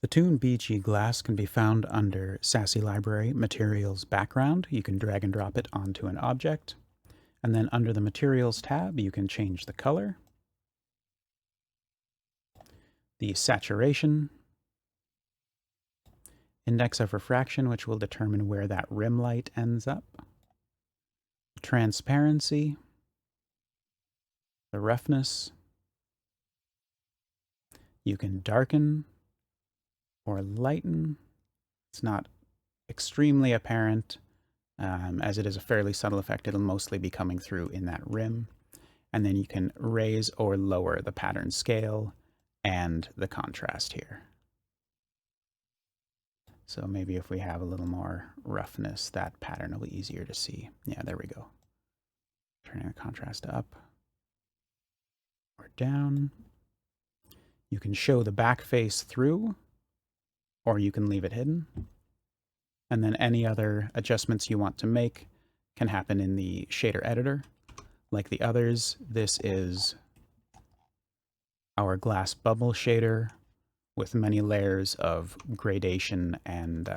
The Toon BG glass can be found under SASSE Library Materials Background. You can drag and drop it onto an object. And then under the Materials tab, you can change the color, the saturation, index of refraction, which will determine where that rim light ends up, transparency, the roughness. You can darken or lighten. It's not extremely apparent, as it is a fairly subtle effect. It'll mostly be coming through in that rim. And then you can raise or lower the pattern scale and the contrast here. So maybe if we have a little more roughness, that pattern will be easier to see. Yeah, there we go. Turning the contrast up or down. You can show the back face through, or you can leave it hidden. And then any other adjustments you want to make can happen in the shader editor. Like the others, this is our glass bubble shader with many layers of gradation and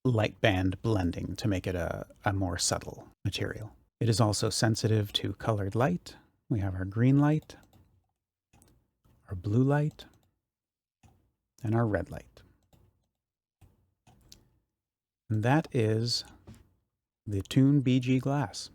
light band blending to make it a more subtle material. It is also sensitive to colored light. We have our green light, our blue light, and our red light. And that is the Toon BG glass.